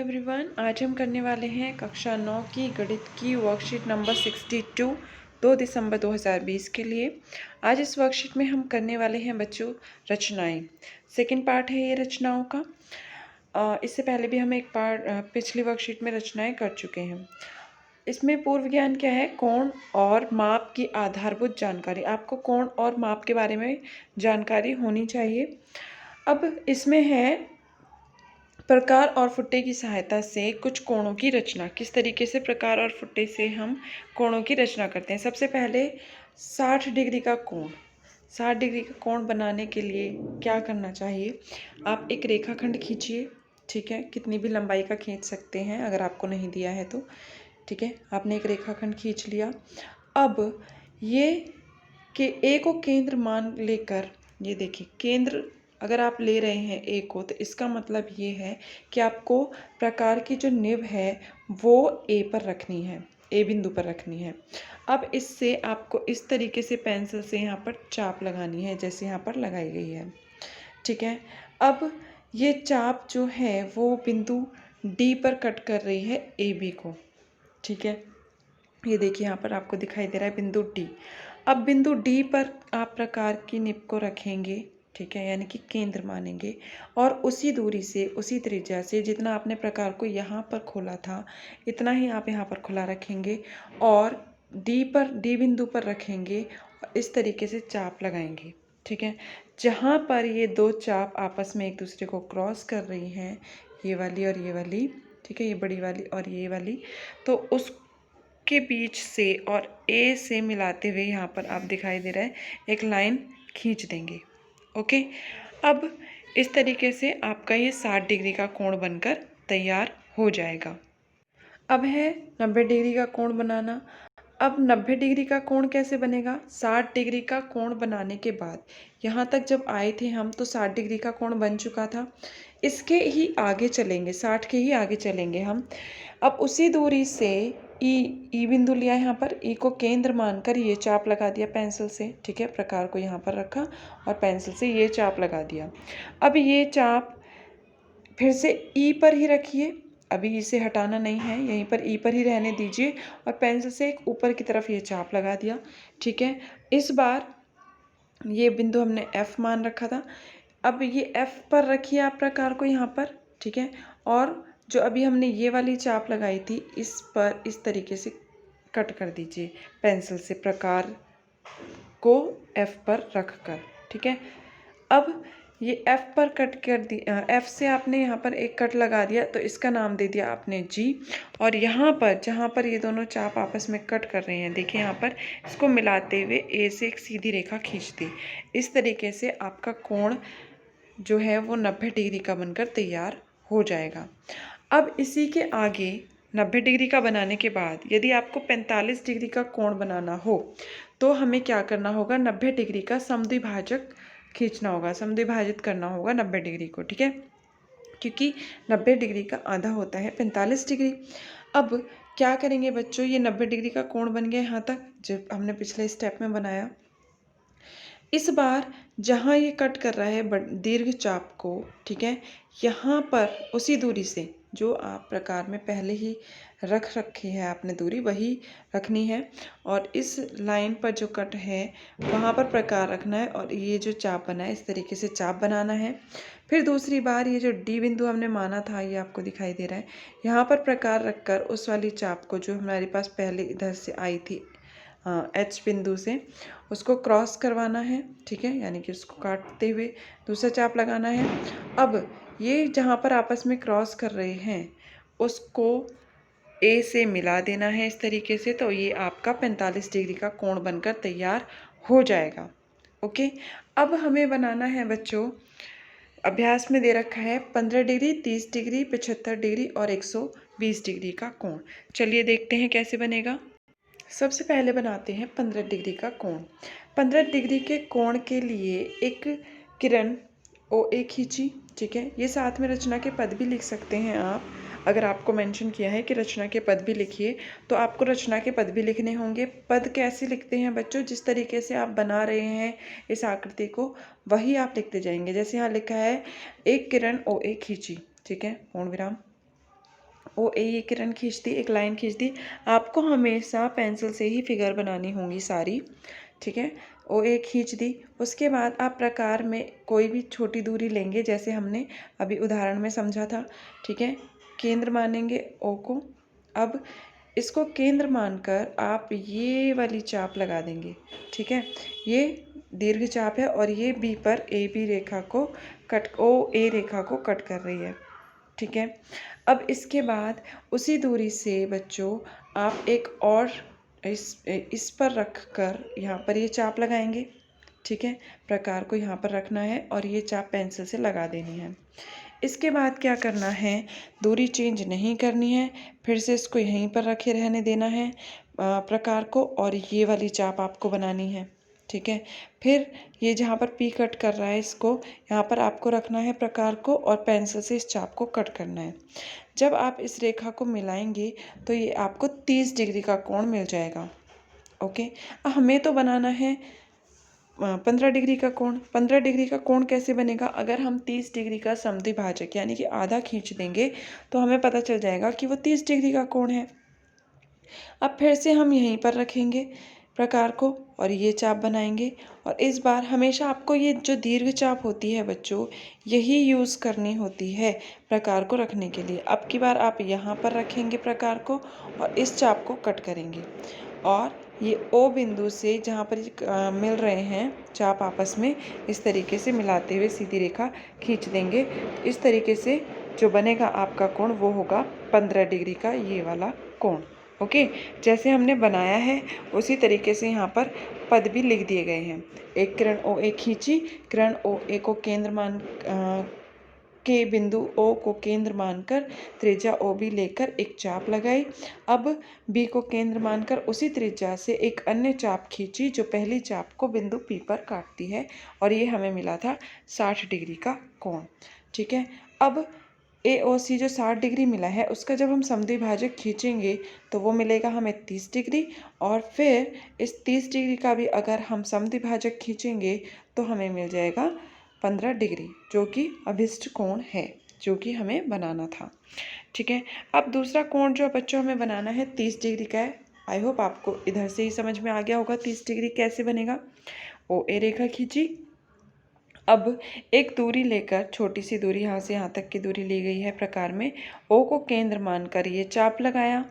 Everyone, आज हम करने वाले हैं कक्षा 9 की गणित की वर्कशीट नंबर 62 2 दिसंबर 2020 के लिए। आज इस वर्कशीट में हम करने वाले हैं बच्चों रचनाएं। सेकंड पार्ट है ये रचनाओं का। इससे पहले भी हम एक पार्ट पिछली वर्कशीट में रचनाएं कर चुके हैं। इसमें पूर्व ज्ञान क्या है? कोण और माप की आधारभूत जानकारी। आपको कोण और माप के बारे में जानकारी होनी चाहिए। अब इसमें है प्रकार और फुट्टे की सहायता से कुछ कोणों की रचना। किस तरीके से प्रकार और फुट्टे से हम कोणों की रचना करते हैं। सबसे पहले 60 डिग्री का कोण। 60 डिग्री का कोण बनाने के लिए क्या करना चाहिए? आप एक रेखाखंड खींचिए, ठीक है। कितनी भी लंबाई का खींच सकते हैं, अगर आपको नहीं दिया है तो, ठीक है। आपने एक रेखाखंड खींच लिया। अब ये कि ए को केंद्र मान लेकर, ये देखिए केंद्र अगर आप ले रहे हैं ए को, तो इसका मतलब ये है कि आपको प्रकार की जो निव है वो ए पर रखनी है, ए बिंदु पर रखनी है। अब इससे आपको इस तरीके से पेंसिल से यहाँ पर चाप लगानी है, जैसे यहाँ पर लगाई गई है, ठीक है। अब ये चाप जो है वो बिंदु डी पर कट कर रही है ए बी को, ठीक है। ये देखिए यहाँ पर आपको दिखाई दे रहा है बिंदु डी। अब बिंदु डी पर आप प्रकार की निब को रखेंगे, ठीक है, यानी कि केंद्र मानेंगे, और उसी दूरी से, उसी त्रिज्या से जितना आपने प्रकार को यहाँ पर खोला था इतना ही आप यहाँ पर खुला रखेंगे और डी बिंदु पर रखेंगे और इस तरीके से चाप लगाएंगे, ठीक है। जहाँ पर ये दो चाप आपस में एक दूसरे को क्रॉस कर रही हैं, ये वाली और ये वाली, ठीक है, ये बड़ी वाली और ये वाली, तो उस के बीच से और ए से मिलाते हुए यहाँ पर आप दिखाई दे रहा है एक लाइन खींच देंगे, ओके। अब इस तरीके से आपका ये 60 डिग्री का कोण बनकर तैयार हो जाएगा। अब है 90 डिग्री का कोण बनाना। अब 90 डिग्री का कोण कैसे बनेगा? 60 डिग्री का कोण बनाने के बाद यहाँ तक जब आए थे हम तो 60 डिग्री का कोण बन चुका था। इसके ही आगे चलेंगे, 60 के ही आगे चलेंगे हम। अब उसी दूरी से ई बिंदु लिया, यहाँ पर ई को केंद्र मानकर ये चाप लगा दिया पेंसिल से, ठीक है। प्रकार को यहाँ पर रखा और पेंसिल से ये चाप लगा दिया। अब ये चाप फिर से ई पर ही रखिए, अभी इसे हटाना नहीं है, यहीं पर ई पर ही रहने दीजिए और पेंसिल से एक ऊपर की तरफ ये चाप लगा दिया, ठीक है। इस बार ये बिंदु हमने एफ मान रखा था। अब ये एफ पर रखिए आप प्रकार को यहाँ पर, ठीक है। और जो अभी हमने ये वाली चाप लगाई थी इस पर इस तरीके से कट कर दीजिए पेंसिल से प्रकार को एफ पर रख कर, ठीक है। अब ये एफ पर कट कर दी, एफ से आपने यहाँ पर एक कट लगा दिया तो इसका नाम दे दिया आपने जी। और यहाँ पर जहाँ पर ये दोनों चाप आपस में कट कर रहे हैं, देखिए यहाँ पर इसको मिलाते हुए ए से एक सीधी रेखा खींच दी। इस तरीके से आपका कोण जो है वो 90 डिग्री का बनकर तैयार हो जाएगा। अब इसी के आगे 90 डिग्री का बनाने के बाद यदि आपको 45 डिग्री का कोण बनाना हो तो हमें क्या करना होगा? 90 डिग्री का समद्विभाजक खींचना होगा, समद्विभाजित करना होगा 90 डिग्री को, ठीक है, क्योंकि 90 डिग्री का आधा होता है 45 डिग्री। अब क्या करेंगे बच्चों? ये 90 डिग्री का कोण बन गया यहाँ तक, जब हमने पिछले स्टेप में बनाया। इस बार जहाँ ये कट कर रहा है दीर्घ चाप को, ठीक है, यहाँ पर उसी दूरी से जो आप प्रकार में पहले ही रख रखी है आपने दूरी, वही रखनी है और इस लाइन पर जो कट है वहाँ पर प्रकार रखना है और ये जो चाप बना है इस तरीके से चाप बनाना है। फिर दूसरी बार ये जो डी बिंदु हमने माना था ये आपको दिखाई दे रहा है, यहाँ पर प्रकार रखकर उस वाली चाप को जो हमारे पास पहले इधर से आई थी एच बिंदु से, उसको क्रॉस करवाना है, ठीक है, यानी कि उसको काटते हुए दूसरा चाप लगाना है। अब ये जहाँ पर आपस में क्रॉस कर रहे हैं उसको ए से मिला देना है इस तरीके से, तो ये आपका 45 डिग्री का कोण बनकर तैयार हो जाएगा, ओके। अब हमें बनाना है बच्चों, अभ्यास में दे रखा है 15 डिग्री, 30 डिग्री, 75 डिग्री और 120 डिग्री का कोण। चलिए देखते हैं कैसे बनेगा। सबसे पहले बनाते हैं 15 डिग्री का कोण। 15 डिग्री के कोण के लिए एक किरण ओ ए खींची, ठीक है। ये साथ में रचना के पद भी लिख सकते हैं आप, अगर आपको मेंशन किया है कि रचना के पद भी लिखिए तो आपको रचना के पद भी लिखने होंगे। पद कैसे लिखते हैं बच्चों? जिस तरीके से आप बना रहे हैं इस आकृति को वही आप लिखते जाएंगे। जैसे यहाँ लिखा है एक किरण ओ ए खींची, ठीक है, पूर्ण विराम, ओ ए ये किरण खींच दी, एक लाइन खींच दी। आपको हमेशा पेंसिल से ही फिगर बनानी होंगी सारी, ठीक है। ओ ए खींच दी। उसके बाद आप प्रकार में कोई भी छोटी दूरी लेंगे, जैसे हमने अभी उदाहरण में समझा था, ठीक है। केंद्र मानेंगे ओ को। अब इसको केंद्र मानकर आप ये वाली चाप लगा देंगे, ठीक है। ये दीर्घ चाप है और ये बी पर ए बी रेखा को ओ ए रेखा को कट कर रही है, ठीक है। अब इसके बाद उसी दूरी से बच्चों आप एक और इस पर रख कर यहाँ पर ये चाप लगाएंगे, ठीक है। प्रकार को यहाँ पर रखना है और ये चाप पेंसिल से लगा देनी है। इसके बाद क्या करना है, दूरी चेंज नहीं करनी है, फिर से इसको यहीं पर रखे रहने देना है प्रकार को, और ये वाली चाप आपको बनानी है, ठीक है। फिर ये जहाँ पर पी कट कर रहा है, इसको यहाँ पर आपको रखना है प्रकार को, और पेंसिल से इस चाप को कट करना है। जब आप इस रेखा को मिलाएंगे तो ये आपको 30 डिग्री का कोण मिल जाएगा, ओके। हमें तो बनाना है 15 डिग्री का कोण। 15 डिग्री का कोण कैसे बनेगा, अगर हम 30 डिग्री का समद्विभाजक यानी कि आधा खींच देंगे तो हमें पता चल जाएगा कि वो 30 डिग्री का कोण है। अब फिर से हम यहीं पर रखेंगे प्रकार को और ये चाप बनाएंगे, और इस बार हमेशा आपको ये जो दीर्घ चाप होती है बच्चों, यही यूज़ करनी होती है प्रकार को रखने के लिए। अब की बार आप यहाँ पर रखेंगे प्रकार को और इस चाप को कट करेंगे, और ये ओ बिंदु से जहाँ पर मिल रहे हैं चाप आपस में, इस तरीके से मिलाते हुए सीधी रेखा खींच देंगे। इस तरीके से जो बनेगा आपका कोण वो होगा 15 डिग्री का ये वाला कोण, ओके। जैसे हमने बनाया है उसी तरीके से यहाँ पर पद भी लिख दिए गए हैं। एक किरण ओ ए खींची, किरण ओ ए को केंद्र मान के बिंदु ओ को केंद्र मानकर त्रिज्या ओ बी लेकर एक चाप लगाई। अब बी को केंद्र मानकर उसी त्रिज्या से एक अन्य चाप खींची जो पहली चाप को बिंदु पी पर काटती है, और ये हमें मिला था 60 डिग्री का कोण, ठीक है। अब ए ओ सी जो 60 डिग्री मिला है उसका जब हम समद्विभाजक खींचेंगे तो वो मिलेगा हमें 30 डिग्री, और फिर इस 30 डिग्री का भी अगर हम समद्विभाजक खींचेंगे तो हमें मिल जाएगा 15 डिग्री, जो कि अभिष्ट कोण है जो कि हमें बनाना था, ठीक है। अब दूसरा कोण जो बच्चों हमें बनाना है 30 डिग्री का है। आई होप आपको इधर से ही समझ में आ गया होगा 30 डिग्री कैसे बनेगा। ओ ए रेखा खींची। अब एक दूरी लेकर, छोटी सी दूरी यहाँ से यहाँ तक की दूरी ली गई है प्रकार में, ओ को केंद्र मानकर ये चाप लगाया,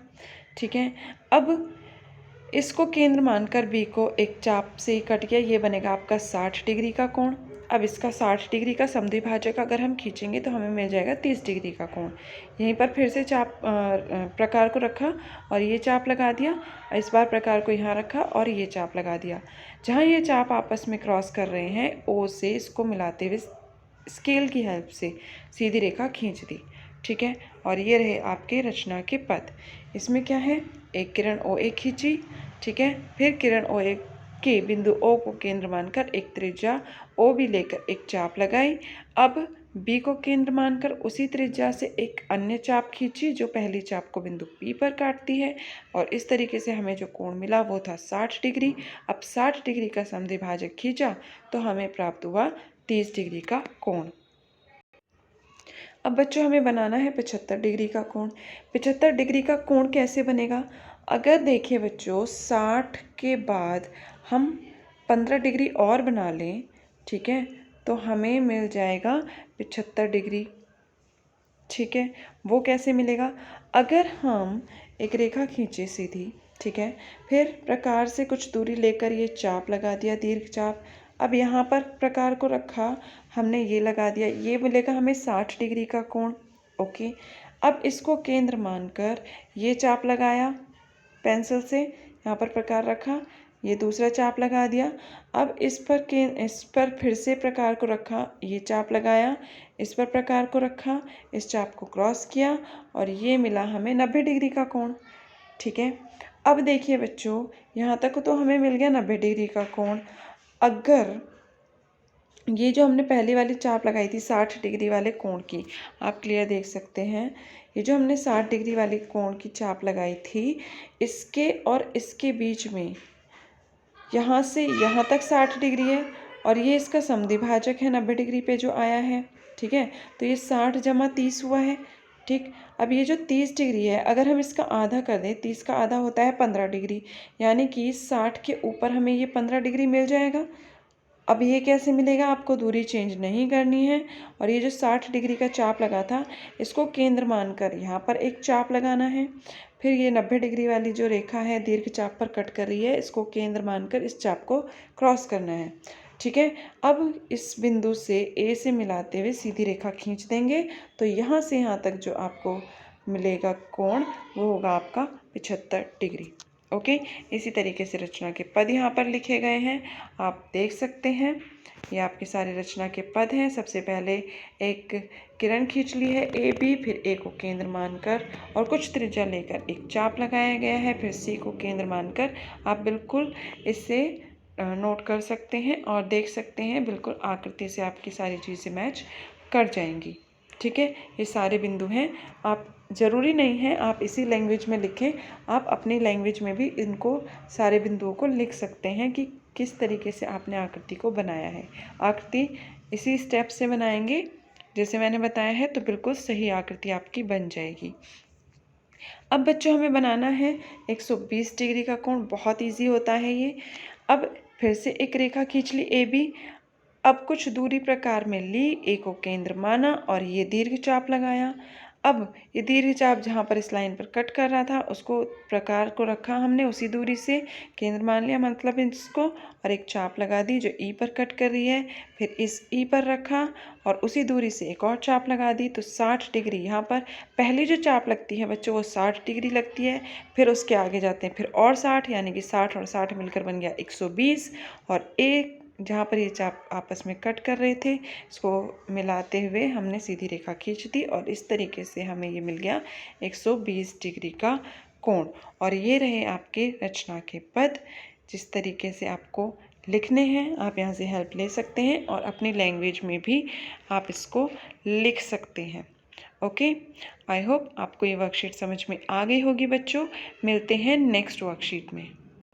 ठीक है। अब इसको केंद्र मानकर बी को एक चाप से ही कट गया, ये बनेगा आपका 60 डिग्री का कोण। अब इसका 60 डिग्री का समद्विभाजक अगर हम खींचेंगे तो हमें मिल जाएगा 30 डिग्री का कोण। यहीं पर फिर से चाप प्रकार को रखा और ये चाप लगा दिया, इस बार प्रकार को यहाँ रखा और ये चाप लगा दिया। जहाँ ये चाप आपस में क्रॉस कर रहे हैं ओ से इसको मिलाते हुए स्केल की हेल्प से सीधी रेखा खींच दी, ठीक है। और ये रहे आपके रचना के पद। इसमें क्या है, एक किरण ओ ए खींची, ठीक है। फिर किरण ओ ए के बिंदु ओ को केंद्र मानकर एक त्रिज्या ओ बी लेकर एक चाप लगाई। अब बी को केंद्र मानकर उसी त्रिज्या से एक अन्य चाप खींची जो पहली चाप को बिंदु पी पर काटती है, और इस तरीके से हमें जो कोण मिला वो था 60 डिग्री। अब 60 डिग्री का समद्विभाजक खींचा तो हमें प्राप्त हुआ 30 डिग्री का कोण। अब बच्चों हमें बनाना है 75 डिग्री का कोण। 75 डिग्री का कोण कैसे बनेगा, अगर देखिए बच्चों 60 के बाद हम 15 डिग्री और बना लें, ठीक है, तो हमें मिल जाएगा 75 डिग्री, ठीक है। वो कैसे मिलेगा, अगर हम एक रेखा खींचे सीधी, ठीक है, फिर प्रकार से कुछ दूरी लेकर ये चाप लगा दिया, दीर्घ चाप। अब यहाँ पर प्रकार को रखा, हमने ये लगा दिया, ये मिलेगा हमें 60 डिग्री का कोण, ओके। अब इसको केंद्र मानकर ये चाप लगाया पेंसिल से, यहाँ पर प्रकार रखा, ये दूसरा चाप लगा दिया। अब इस पर फिर से प्रकार को रखा, ये चाप लगाया, इस पर प्रकार को रखा, इस चाप को क्रॉस किया, और ये मिला हमें 90 डिग्री का कोण, ठीक है। अब देखिए बच्चों यहाँ तक तो हमें मिल गया 90 डिग्री का कोण। अगर ये जो हमने पहली वाली चाप लगाई थी 60 डिग्री वाले कोण की, आप क्लियर देख सकते हैं, ये जो हमने 60 डिग्री वाली कोण की चाप लगाई थी, इसके और इसके बीच में यहाँ से यहाँ तक 60 डिग्री है, और ये इसका समद्विभाजक है 90 डिग्री पे जो आया है, ठीक है। तो ये 60 जमा 30 हुआ है, ठीक। अब ये जो 30 डिग्री है, अगर हम इसका आधा कर दें, 30 का आधा होता है 15 डिग्री, यानी कि 60 के ऊपर हमें ये 15 डिग्री मिल जाएगा। अब ये कैसे मिलेगा, आपको दूरी चेंज नहीं करनी है और ये जो 60 डिग्री का चाप लगा था इसको केंद्र मानकर यहाँ पर एक चाप लगाना है। फिर ये 90 डिग्री वाली जो रेखा है दीर्घ चाप पर कट कर रही है, इसको केंद्र मानकर इस चाप को क्रॉस करना है। ठीक है। अब इस बिंदु से ए से मिलाते हुए सीधी रेखा खींच देंगे, तो यहाँ से यहाँ तक जो आपको मिलेगा कोण वो होगा आपका 75 डिग्री। ओके। इसी तरीके से रचना के पद यहाँ पर लिखे गए हैं, आप देख सकते हैं। ये आपके सारे रचना के पद हैं। सबसे पहले एक किरण खींच ली है ए बी, फिर ए को केंद्र मानकर और कुछ त्रिज्या लेकर एक चाप लगाया गया है, फिर सी को केंद्र मानकर आप बिल्कुल इससे नोट कर सकते हैं और देख सकते हैं, बिल्कुल आकृति से आपकी सारी चीज़ें मैच कर जाएंगी। ठीक है। ये सारे बिंदु हैं। आप ज़रूरी नहीं है आप इसी लैंग्वेज में लिखें, आप अपनी लैंग्वेज में भी इनको सारे बिंदुओं को लिख सकते हैं कि किस तरीके से आपने आकृति को बनाया है। आकृति इसी स्टेप से बनाएंगे जैसे मैंने बताया है, तो बिल्कुल सही आकृति आपकी बन जाएगी। अब बच्चों हमें बनाना है 120 डिग्री का कोण। बहुत इजी होता है ये। अब फिर से एक रेखा खींच ली ए बी। अब कुछ दूरी प्रकार में ली, ए को केंद्र माना और ये दीर्घ चाप लगाया। अब ये दीर्घ चाप जहाँ पर इस लाइन पर कट कर रहा था उसको प्रकार को रखा हमने, उसी दूरी से केंद्र मान लिया मतलब इसको, और एक चाप लगा दी जो ई पर कट कर रही है। फिर इस ई पर रखा और उसी दूरी से एक और चाप लगा दी, तो 60 डिग्री यहाँ पर पहली जो चाप लगती है बच्चों वो 60 डिग्री लगती है। फिर उसके आगे जाते हैं, फिर और 60, यानी कि 60 और 60 मिलकर बन गया 120। और एक जहाँ पर ये चाप आपस में कट कर रहे थे इसको मिलाते हुए हमने सीधी रेखा खींच दी और इस तरीके से हमें ये मिल गया 120 डिग्री का कोण। और ये रहे आपके रचना के पद। जिस तरीके से आपको लिखने हैं आप यहाँ से हेल्प ले सकते हैं और अपनी लैंग्वेज में भी आप इसको लिख सकते हैं। ओके। आई होप आपको ये वर्कशीट समझ में आ गई होगी बच्चों। मिलते हैं नेक्स्ट वर्कशीट में।